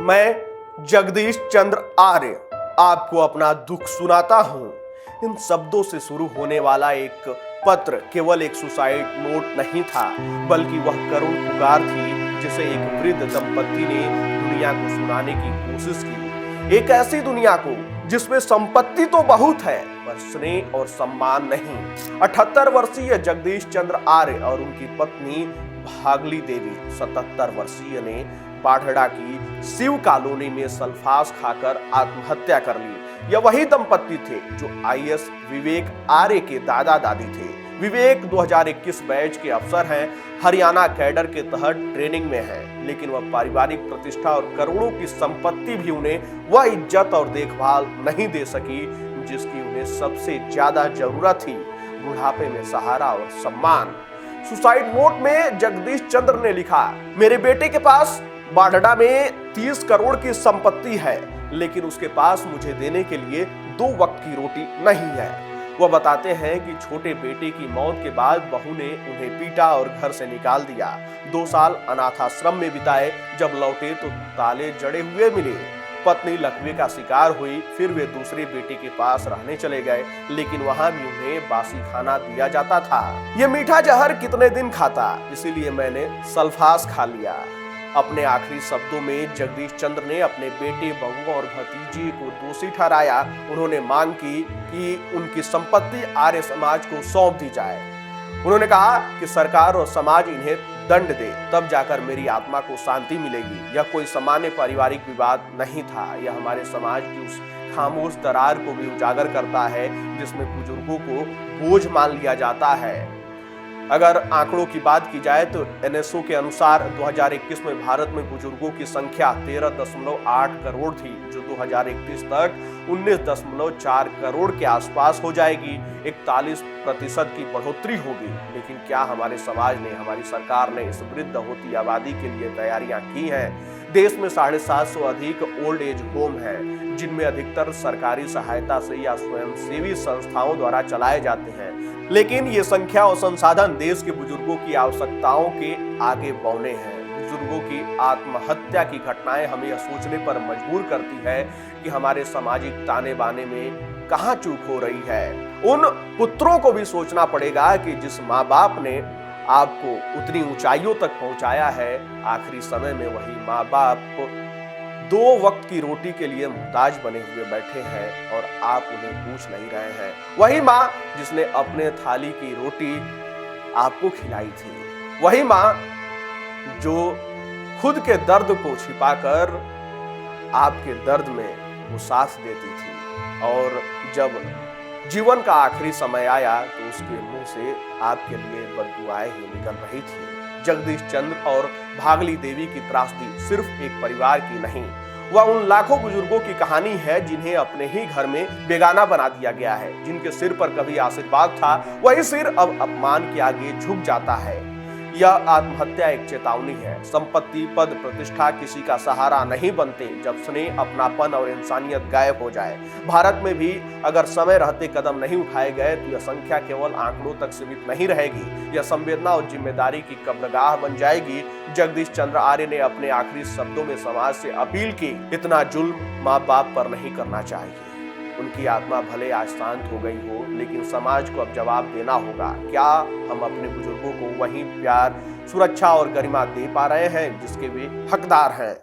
मैं जगदीश चंद्र आर्य आपको अपना दुख सुनाता हूं। इन शब्दों से शुरू होने वाला एक पत्र केवल एक सुसाइड नोट नहीं था, बल्कि वह करुण पुकार थी जिसे एक वृद्ध दंपति ने दुनिया को सुनाने की कोशिश की। एक ऐसी दुनिया को जिसमें संपत्ति तो बहुत है पर स्नेह और सम्मान नहीं। 78 वर्षीय जगदीश चंद्र आर्य और उनकी पत्नी भागली देवी 77 वर्षीय ने बाढ़ड़ा की शिव कॉलोनी में सल्फास खाकर आत्महत्या कर ली। यह वही दंपति थे जो आईएएस विवेक आर्य के दादा दादी थे। विवेक 2021 बैच के अफसर हैं, हरियाणा कैडर के तहत ट्रेनिंग में हैं, लेकिन वह पारिवारिक प्रतिष्ठा और करोड़ों की संपत्ति भी उन्हें वह इज्जत और देखभाल नहीं दे सकी जिसकी उन्हें सबसे ज्यादा जरूरत थी, बुढ़ापे में सहारा और सम्मान। सुसाइड नोट में जगदीश चंद्र ने लिखा, मेरे बेटे के पास बाढ़ड़ा में 30 करोड़ की संपत्ति है, लेकिन उसके पास मुझे देने के लिए 2 वक्त की रोटी नहीं है। वह बताते हैं कि छोटे बेटे की मौत के बाद बहू ने उन्हें पीटा और घर से निकाल दिया। 2 साल अनाथाश्रम में बिताए, जब लौटे तो ताले जड़े हुए मिले। पत्नी लकवे का शिकार हुई, फिर वे दूसरे बेटे के पास रहने चले गए, लेकिन वहां भी उन्हें बासी खाना दिया जाता था। ये मीठा जहर कितने दिन खाता, इसीलिए मैंने सल्फास खा लिया। अपने आखिरी शब्दों में जगदीश चंद्र ने अपने बेटे, बहू और भतीजे को दोषी ठहराया। उन्होंने मांग की कि उनकी संपत्ति आर्य समाज को सौंप दी जाए। उन्होंने कहा कि सरकार और समाज इन्हें दंड दे, तब जाकर मेरी आत्मा को शांति मिलेगी। यह कोई सामान्य पारिवारिक विवाद नहीं था, यह हमारे समाज की उस खामोश दरार को भी उजागर करता है जिसमें बुजुर्गों को बोझ मान लिया जाता है। अगर आंकड़ों की बात की जाए तो एनएसओ के अनुसार 2021 में भारत में बुजुर्गों की संख्या 13.8 करोड़ थी, जो 2031 तक 19.4 करोड़ के आसपास हो जाएगी। 41% की बढ़ोतरी होगी। लेकिन क्या हमारे समाज ने, हमारी सरकार ने इस वृद्ध होती आबादी के लिए तैयारियां की हैं? देश में 750 अधिक ओल्ड एज होम हैं, जिनमें अधिकतर सरकारी सहायता से या स्वयंसेवी संस्थाओं द्वारा चलाए जाते हैं। लेकिन ये संख्या और संसाधन देश के बुजुर्गों की आवश्यकताओं के आगे बौने हैं। बुजुर्गों की आत्महत्या की घटनाएं हमें यह सोचने पर मजबूर करती है कि हमारे सामाजिक ताने बाने में कहां चूक हो रही है। उन पुत्रों को भी सोचना पड़ेगा कि जिस माँ बाप ने आपको उतनी ऊंचाइयों तक पहुंचाया है, आखिरी समय में वही माँ बाप 2 वक्त की रोटी के लिए मुहताज बने हुए बैठे हैं और आप उन्हें पूछ नहीं रहे हैं। वही माँ जिसने अपने थाली की रोटी आपको खिलाई थी, वही माँ जो खुद के दर्द को छिपाकर आपके दर्द में वो साथ देती थी, और जब जीवन का आखिरी समय आया तो उसके मुंह से आपके लिए बददुआएं ही निकल रही थी। जगदीश चंद्र और भागली देवी की त्रासदी सिर्फ एक परिवार की नहीं, वह उन लाखों बुजुर्गों की कहानी है जिन्हें अपने ही घर में बेगाना बना दिया गया है। जिनके सिर पर कभी आशीर्वाद था, वही सिर अब अपमान के आगे झुक जाता है। यह आत्महत्या एक चेतावनी है। संपत्ति, पद, प्रतिष्ठा किसी का सहारा नहीं बनते जब स्नेह, अपनापन और इंसानियत गायब हो जाए। भारत में भी अगर समय रहते कदम नहीं उठाए गए तो यह संख्या केवल आंकड़ों तक सीमित नहीं रहेगी, यह संवेदना और जिम्मेदारी की कब्रगाह बन जाएगी। जगदीश चंद्र आर्य ने अपने आखिरी शब्दों में समाज से अपील की, इतना जुल्म माँ बाप पर नहीं करना चाहिए। उनकी आत्मा भले आज शांत हो गई हो, लेकिन समाज को अब जवाब देना होगा। क्या हम अपने बुजुर्गों को वही प्यार, सुरक्षा और गरिमा दे पा रहे हैं जिसके वे हकदार हैं?